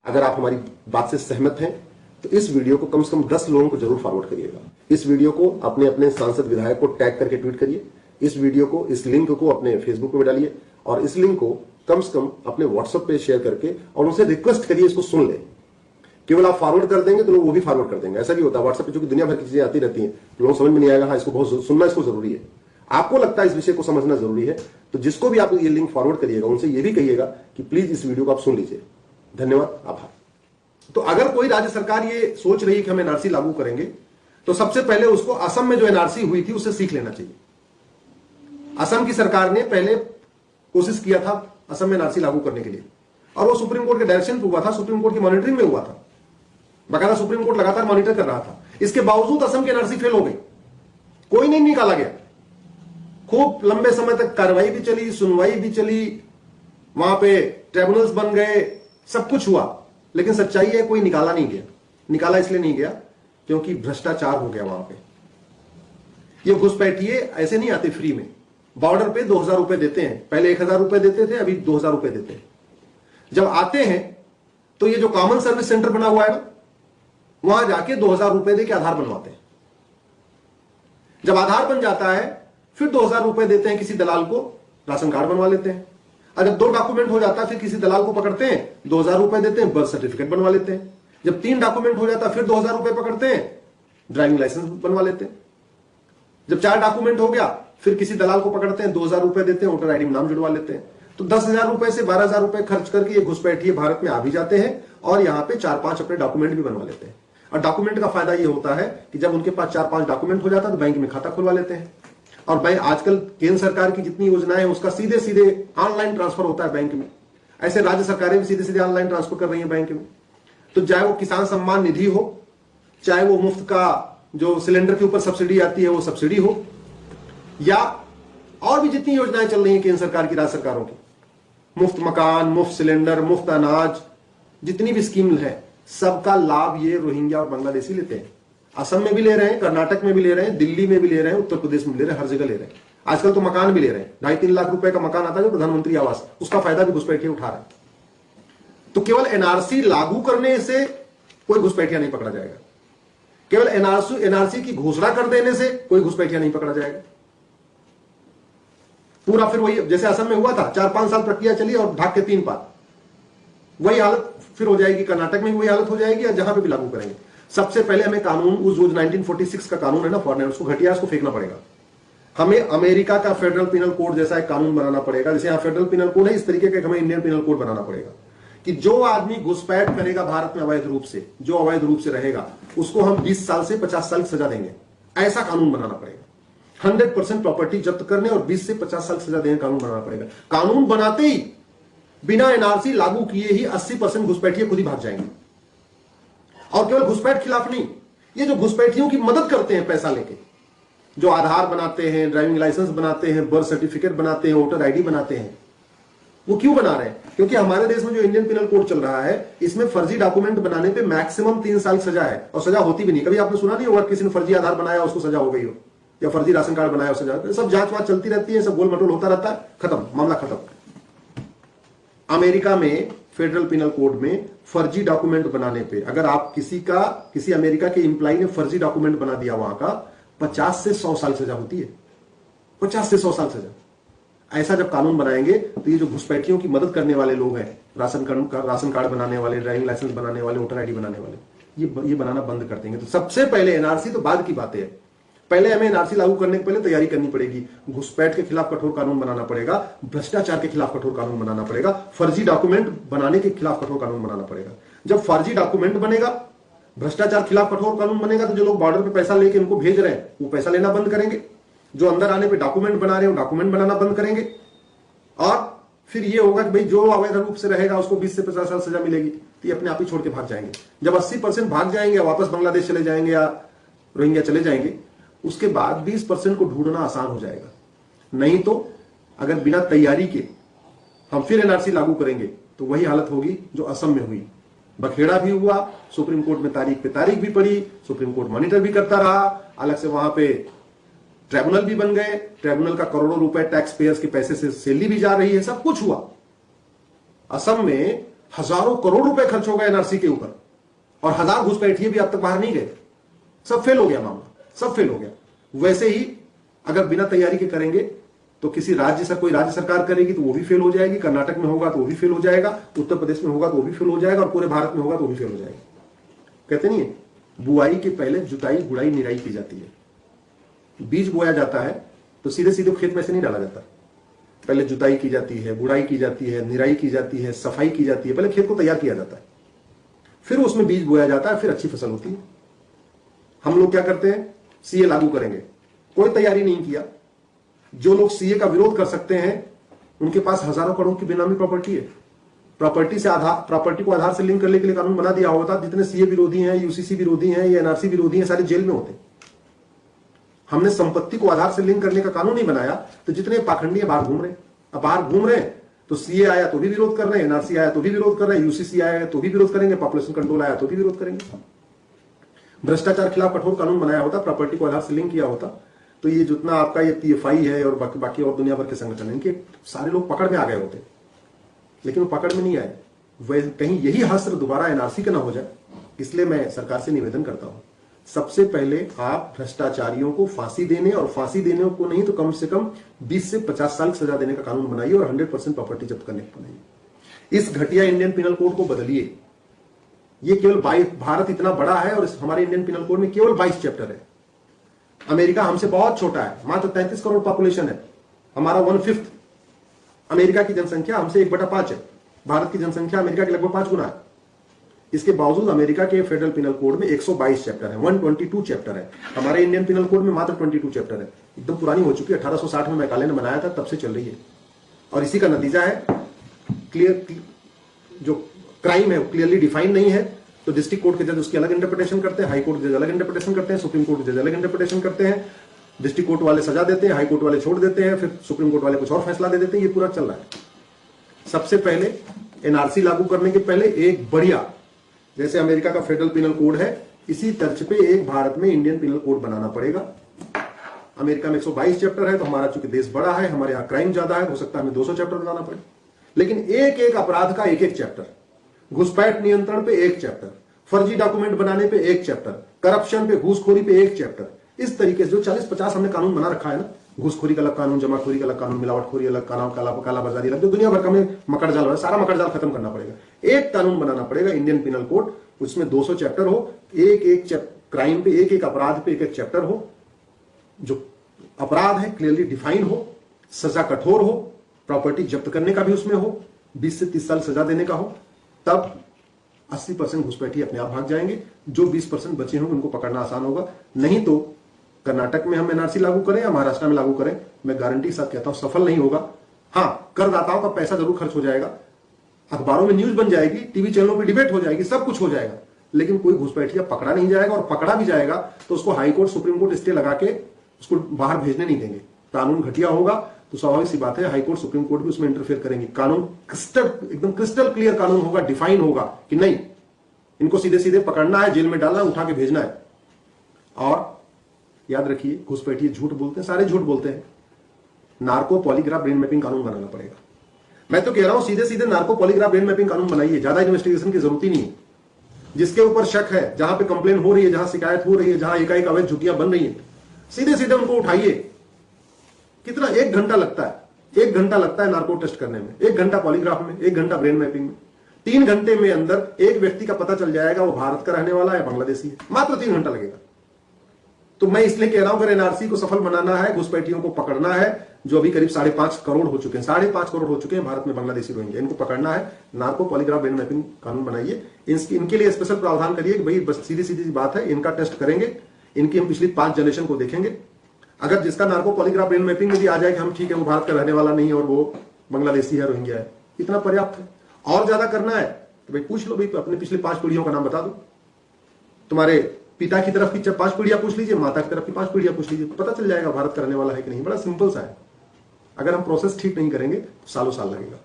अगर आप हमारी बात से सहमत हैं तो इस वीडियो को कम से कम 10 लोगों को जरूर फॉरवर्ड करिएगा। इस वीडियो को अपने अपने सांसद विधायक को टैग करके ट्वीट करिए। इस वीडियो को, इस लिंक को अपने फेसबुक पे डालिए और इस लिंक को कम से कम अपने व्हाट्सएप पे शेयर करके और उनसे रिक्वेस्ट करिए इसको सुन ले। केवल आप फॉरवर्ड कर देंगे तो लोग वो भी फॉरवर्ड कर देंगे। ऐसा भी होता है व्हाट्सएप पे, क्योंकि दुनिया भर की चीजें आती रहती हैं, लोगों समझ में नहीं आएगा, हाँ इसको बहुत सुनना, इसको जरूरी है, आपको लगता है इस विषय को समझना जरूरी है, तो जिसको भी आप ये लिंक फॉरवर्ड करिएगा उनसे ये भी कहिएगा कि प्लीज इस वीडियो को आप सुन लीजिए। धन्यवाद, आभार। तो अगर कोई राज्य सरकार ये सोच रही है कि हम एनआरसी लागू करेंगे, तो सबसे पहले उसको असम में जो एनआरसी हुई थी उससे सीख लेना चाहिए। असम की सरकार ने पहले कोशिश किया था असम में एनआरसी लागू करने के लिए, और वो सुप्रीम कोर्ट के डायरेक्शन पे हुआ था, सुप्रीम कोर्ट की मॉनिटरिंग में हुआ था, बकायदा सुप्रीम कोर्ट लगातार मॉनिटर कर रहा था। इसके बावजूद असम की एनआरसी फेल हो गई, कोई नहीं निकाला गया। खूब लंबे समय तक कार्रवाई भी चली, सुनवाई भी चली, वहां पे ट्रिब्यूनल्स बन गए, सब कुछ हुआ, लेकिन सच्चाई है कोई निकाला नहीं गया। निकाला इसलिए नहीं गया क्योंकि भ्रष्टाचार हो गया वहां पे। ये घुसपैठिए ऐसे नहीं आते फ्री में, बॉर्डर पे 2000 रुपए देते हैं, पहले 1000 रुपए देते थे, अभी 2000 रुपए देते हैं। जब आते हैं तो ये जो कॉमन सर्विस सेंटर बना हुआ है ना, वहां जाके 2000 रुपए दे के आधार बनवाते हैं। जब आधार बन जाता है फिर 2000 रुपए देते हैं किसी दलाल को, राशन कार्ड बनवा लेते हैं। और जब 2 डॉक्यूमेंट हो जाता है फिर किसी दलाल को पकड़ते हैं, 2000 रुपए देते हैं, बर्थ सर्टिफिकेट बनवा लेते हैं। जब 3 डॉक्यूमेंट हो जाता है फिर 2000 रुपए पकड़ते हैं, ड्राइविंग लाइसेंस बनवा लेते हैं। जब 4 डॉक्यूमेंट हो गया फिर किसी दलाल को पकड़ते हैं, 2000 रुपए देते हैं, वोटर आईडी में नाम जुड़वा लेते हैं। तो 10,000 रुपए से 12,000 रुपए खर्च करके ये घुसपैठिए भारत में आ भी जाते हैं और यहां पे 4-5 अपने डॉक्यूमेंट भी बनवा लेते हैं। और डॉक्यूमेंट का फायदा ये होता है कि जब उनके पास 4-5 डॉक्यूमेंट हो जाता है तो बैंक में खाता खुलवा लेते हैं। और बैंक आजकल केंद्र सरकार की जितनी योजनाएं हैं उसका सीधे सीधे ऑनलाइन ट्रांसफर होता है बैंक में। ऐसे राज्य सरकारें भी सीधे सीधे ऑनलाइन ट्रांसफर कर रही है बैंक में। तो चाहे वो किसान सम्मान निधि हो, चाहे वो मुफ्त का जो सिलेंडर के ऊपर सब्सिडी आती है वो सब्सिडी हो, या और भी जितनी योजनाएं चल रही है केंद्र सरकार की, राज्य सरकारों की, मुफ्त मकान, मुफ्त सिलेंडर, मुफ्त अनाज, जितनी भी स्कीम है सबका लाभ ये रोहिंग्या और बांग्लादेशी लेते हैं। असम में भी ले रहे हैं, कर्नाटक में भी ले रहे हैं, दिल्ली में भी ले रहे हैं, उत्तर प्रदेश में भी ले रहे हैं, हर जगह ले रहे हैं। आजकल तो मकान भी ले रहे हैं, 2.5-3 लाख रुपए का मकान आता है जो प्रधानमंत्री आवास, उसका फायदा भी घुसपैठिए उठा रहे हैं। तो केवल एनआरसी लागू करने से कोई घुसपैठिया नहीं पकड़ा जाएगा, केवल एनआरसी की घोषणा कर देने से कोई घुसपैठिया नहीं पकड़ा जाएगा। पूरा फिर वही जैसे असम में हुआ था, 4-5 साल प्रक्रिया चली और ढाक के 3 पार, वही हालत फिर हो जाएगी। कर्नाटक में भी वही हालत हो जाएगी और जहां पे भी लागू करेंगे। सबसे पहले हमें कानून, उस जो 1946 का कानून है ना फॉरेनर, उसको घटिया, उसको फेंकना पड़ेगा। हमें अमेरिका का फेडरल पिनल कोड जैसा एक कानून बनाना पड़ेगा। जैसे यहां फेडरल पिनल कोड है, इस तरीके का हमें इंडियन पिनल कोड बनाना पड़ेगा कि जो आदमी घुसपैठ करेगा भारत में अवैध रूप से, जो अवैध रूप से रहेगा, उसको हम 20 साल से 50 साल की सजा देंगे। ऐसा कानून बनाना पड़ेगा। 100% प्रॉपर्टी जब्त करने और 20 से 50 साल की सजा देने कानून बनाना पड़ेगा। कानून बनाते ही बिना एनआरसी लागू किए ही 80% घुसपैठिए खुद ही भाग जाएंगे। और केवल घुसपैठ खिलाफ नहीं, ये जो घुसपैठियों की मदद करते हैं पैसा लेके, जो आधार बनाते हैं, ड्राइविंग लाइसेंस बनाते हैं, बर्थ सर्टिफिकेट बनाते हैं, वोटर आईडी बनाते हैं, वो क्यों बना रहे हैं? क्योंकि हमारे देश में जो इंडियन पिनल कोड चल रहा है, इसमें फर्जी डॉक्यूमेंट बनाने पे मैक्सिमम 3 साल सजा है, और सजा होती भी नहीं। कभी आपने सुना नहीं होगा किसी ने फर्जी आधार बनाया उसको सजा हो गई हो, या फर्जी राशन कार्ड बनाया उसको सजा। सब जांच वाच चलती रहती है, सब गोल मटोल होता रहता है, खत्म, मामला खत्म। अमेरिका में फेडरल पिनल कोड में फर्जी डॉक्यूमेंट बनाने पे अगर आप किसी अमेरिका के एम्प्लॉय ने फर्जी डॉक्यूमेंट बना दिया, वहां का 50 से 100 साल सजा होती है। 50 से 100 साल सजा। ऐसा जब कानून बनाएंगे तो ये जो घुसपैठियों की मदद करने वाले लोग हैं, राशन कार्ड बनाने वाले, ड्राइविंग लाइसेंस बनाने वाले, वोटर आईडी बनाने वाले, ये बनाना बंद कर देंगे। तो सबसे पहले एनआरसी तो बाद की बातें है, पहले हमें एनआरसी लागू करने के पहले तैयारी करनी पड़ेगी। घुसपैठ के खिलाफ कठोर कानून बनाना पड़ेगा, भ्रष्टाचार के खिलाफ कठोर कानून बनाना पड़ेगा, फर्जी डॉक्यूमेंट बनाने के खिलाफ कठोर कानून बनाना पड़ेगा। जब फर्जी डॉक्यूमेंट बनेगा, भ्रष्टाचार खिलाफ कठोर कानून बनेगा, तो जो लोग बॉर्डर पे पैसा लेके उनको भेज रहे हैं वो पैसा लेना बंद करेंगे। जो अंदर आने पे डॉक्यूमेंट बना रहे हैं वो डॉक्यूमेंट बनाना बंद करेंगे। और फिर ये होगा कि भाई जो अवैध रूप से रहेगा उसको 20 से 50 साल सजा मिलेगी, तो ये अपने आप ही छोड़ के भाग जाएंगे। जब 80% भाग जाएंगे, वापस बांग्लादेश चले जाएंगे या रोहिंग्या चले जाएंगे, उसके बाद 20% को ढूंढना आसान हो जाएगा। नहीं तो अगर बिना तैयारी के हम फिर एनआरसी लागू करेंगे तो वही हालत होगी जो असम में हुई। बखेड़ा भी हुआ, सुप्रीम कोर्ट में तारीख पे तारीख भी पड़ी, सुप्रीम कोर्ट मॉनिटर भी करता रहा, अलग से वहां पे ट्रिब्यूनल भी बन गए, ट्रिब्यूनल का करोड़ों रुपए टैक्स पेयर्स के पैसे से सैलरी भी जा रही है, सब कुछ हुआ। असम में हजारों करोड़ रुपए खर्च हो गए एनआरसी के ऊपर और 1000 घुसपैठिए भी अब तक बाहर नहीं गए। सब फेल हो गया मामला, सब फेल हो गया। वैसे ही अगर बिना तैयारी के करेंगे तो किसी कोई राज्य सरकार करेगी तो वो भी फेल हो जाएगी, कर्नाटक में होगा तो वो भी फेल हो जाएगा, उत्तर प्रदेश में होगा तो वो भी फेल हो जाएगा और पूरे भारत में होगा तो वो भी फेल हो जाएगा। कहते नहीं है, बुआई के पहले जुताई गुड़ाई निराई की जाती है। बीज बोया जाता है तो सीधे सीधे खेत में से नहीं डाला जाता, पहले जुताई की जाती है, गुड़ाई की जाती है, निराई की जाती है, सफाई की जाती है, पहले खेत को तैयार किया जाता है, फिर उसमें बीज बोया जाता है, फिर अच्छी फसल होती है। हम लोग क्या करते हैं, सीए लागू करेंगे, कोई तैयारी नहीं किया। जो लोग सीए का विरोध कर सकते हैं उनके पास हजारों करोड़ की बेनामी प्रॉपर्टी है। प्रॉपर्टी को आधार से लिंक करने के लिए कानून बना दिया होता, जितने सीए विरोधी हैं, यूसीसी विरोधी हैं, या एनआरसी विरोधी हैं, सारे जेल में होते। हमने संपत्ति को आधार से लिंक करने का कानून नहीं बनाया तो जितने पाखंडी बाहर घूम रहे। अब बाहर घूम रहे तो सीए आया तो भी विरोध कर रहे हैं, एनआरसी आया तो भी विरोध कर रहे हैं, यूसीसी आया तो भी विरोध करेंगे, पॉपुलेशन कंट्रोल आया तो भी विरोध करेंगे। भ्रष्टाचार खिलाफ कठोर कानून बनाया होता, प्रॉपर्टी को आधार से लिंक किया होता, तो ये जितना आपका ये पीएफआई है और बाकी और दुनिया भर के संगठन है, इनके सारे लोग पकड़ में आ गए होते। लेकिन वो पकड़ में नहीं आए। कहीं यही हस्त्र दोबारा एनआरसी का ना हो जाए, इसलिए मैं सरकार से निवेदन करता हूं, सबसे पहले आप भ्रष्टाचारियों को फांसी देने, और फांसी देने को नहीं तो कम से कम 20 से 50 साल की सजा देने का कानून बनाइए और 100% प्रॉपर्टी जब्त करने को बनाइए। इस घटिया इंडियन पिनल कोड को बदलिए। ये केवल 22, भारत इतना बड़ा है और हमारे इंडियन पिनल कोड में केवल 22 चैप्टर है। अमेरिका हमसे बहुत छोटा है, मात्र 33 करोड़ पॉपुलेशन है, हमारा 1/5। अमेरिका की जनसंख्या हमसे 1/5 है, भारत की जनसंख्या अमेरिका के लगभग 5 गुना है। इसके बावजूद अमेरिका के फेडरल पिनल कोड में 122 चैप्टर है, 122 चैप्टर है। हमारे इंडियन पिनल कोड में मात्र 22 चैप्टर है। एकदम पुरानी हो चुकी है, 1860 में मैकाले ने बनाया था, तब से चल रही है। और इसी का नतीजा है जो क्राइम है वो क्लियरली डिफाइन नहीं है, तो डिस्ट्रिक्ट कोर्ट के जज उसकी अलग इंटरप्रिटेशन करते हैं, हाई कोर्ट जज अलग इंटरप्रिटेशन करते हैं, सुप्रीम कोर्ट जज अलग इंटरप्रिटेशन करते हैं, डिस्ट्रिक्ट कोर्ट वाले सजा देते हैं, हाई कोर्ट वाले छोड़ देते हैं, फिर सुप्रीम कोर्ट वाले कुछ और फैसला दे देते हैं। ये पूरा चल रहा है। सबसे पहले एनआरसी लागू करने के पहले एक बढ़िया, जैसे अमेरिका का फेडरल पिनल कोड है, इसी तर्ज पे एक भारत में इंडियन पिनल कोड बनाना पड़ेगा। अमेरिका में 122 चैप्टर है, तो हमारा चूंकि देश बड़ा है, हमारे यहां क्राइम ज्यादा है, हो सकता है हमें 200 चैप्टर बनाना पड़े। लेकिन एक एक अपराध का एक एक चैप्टर, घुसपैठ नियंत्रण पे एक चैप्टर, फर्जी डॉक्यूमेंट बनाने पे एक चैप्टर, करप्शन पे, घूसखोरी पे एक चैप्टर। इस तरीके से जो 40-50 हमने कानून बना रखा है ना, घूसखोरी का अलग कानून, जमाखोरी का अलग कानून, मिलावटखोरी अलग कानून, कालाबाजारी अलग, जो दुनिया भर का में मकड़जाल है, सारा मकड़जाल खत्म करना पड़ेगा। एक कानून बनाना पड़ेगा, इंडियन पिनल कोड, उसमें 200 चैप्टर हो, एक एक क्राइम पे, एक एक अपराध पे एक एक चैप्टर हो, जो अपराध है क्लियरली डिफाइन हो, सजा कठोर हो, प्रॉपर्टी जब्त करने का भी उसमें हो, 20 से 30 साल सजा देने का हो, तब 80% घुसपैठी अपने आप भाग जाएंगे। जो 20% बचे होंगे उनको पकड़ना आसान होगा। नहीं तो कर्नाटक में हम एनआरसी लागू करें या महाराष्ट्र में लागू करें, मैं गारंटी के साथ कहता हूं सफल नहीं होगा। हाँ, करदाताओं का पैसा जरूर खर्च हो जाएगा, अखबारों में न्यूज बन जाएगी, टीवी चैनलों पर डिबेट हो जाएगी, सब कुछ हो जाएगा, लेकिन कोई घुसपैठिया पकड़ा नहीं जाएगा। और पकड़ा भी जाएगा तो उसको high court, supreme court stay लगा के उसको बाहर भेजने नहीं देंगे। कानून घटिया होगा तो स्वाभाविक सी बात है, हाई कोर्ट, सुप्रीम कोर्ट भी उसमें इंटरफेयर करेंगे। कानून एकदम क्रिस्टल क्लियर कानून होगा, डिफाइन होगा कि नहीं, इनको सीधे सीधे पकड़ना है, जेल में डालना है, उठा के भेजना है। और याद रखिए, घुसपैठिए झूठ बोलते हैं, सारे झूठ बोलते हैं। नार्को पॉलीग्राफ ब्रेन मैपिंग कानून बनाना पड़ेगा। मैं तो कह रहा हूं सीधे सीधे नार्को पॉलीग्राफ ब्रेन मैपिंग कानून बनाइए, ज्यादा इन्वेस्टिगेशन की जरूरत ही नहीं है। जिसके ऊपर शक है, जहां पे कंप्लेन हो रही है, जहां शिकायत हो रही है, जहां एकाएक अवैध छुट्टियां बन रही है, सीधे सीधे उनको उठाइए। कितना 1 घंटा लगता है, 1 घंटा लगता है नार्को टेस्ट करने में, 1 घंटा पॉलीग्राफ में, 1 घंटा ब्रेन मैपिंग में। 3 घंटे में अंदर एक व्यक्ति का पता चल जाएगा वो भारत का रहने वाला है, बांग्लादेशी है, मात्र 3 घंटा लगेगा। तो मैं इसलिए कह रहा हूं, अगर एनआरसी को सफल बनाना है, घुसपैठियों को पकड़ना है, जो अभी करीब 5.5 करोड़ हो चुके हैं, 5.5 करोड़ हो चुके हैं भारत में बांग्लादेशी रोहिंग्या, इनको पकड़ना है, नार्को पॉलीग्राफ ब्रेन मैपिंग कानून बनाइए। इनके लिए स्पेशल प्रावधान करिए कि भाई बस सीधी सीधी बात है, इनका टेस्ट करेंगे, इनकी हम पिछली 5 जनरेशन को देखेंगे। अगर जिसका नार्को पॉलीग्राफ ब्रेन मैपिंग में भी आ जाए कि हम ठीक है, वो भारत का रहने वाला नहीं और वो बांग्लादेशी है, रोहिंग्या है, इतना पर्याप्त है। और ज्यादा करना है तो भाई पूछ लो, भाई अपने पिछले 5 पीढ़ियों का नाम बता दो। तुम्हारे पिता की तरफ की 5 पीढ़ियां पूछ लीजिए, माता की तरफ की 5 पीढ़ियां पूछ लीजिए, पता चल जाएगा भारत का रहने वाला है कि नहीं। बड़ा सिंपल सा है। अगर हम प्रोसेस ठीक नहीं करेंगे तो सालों साल लगेगा।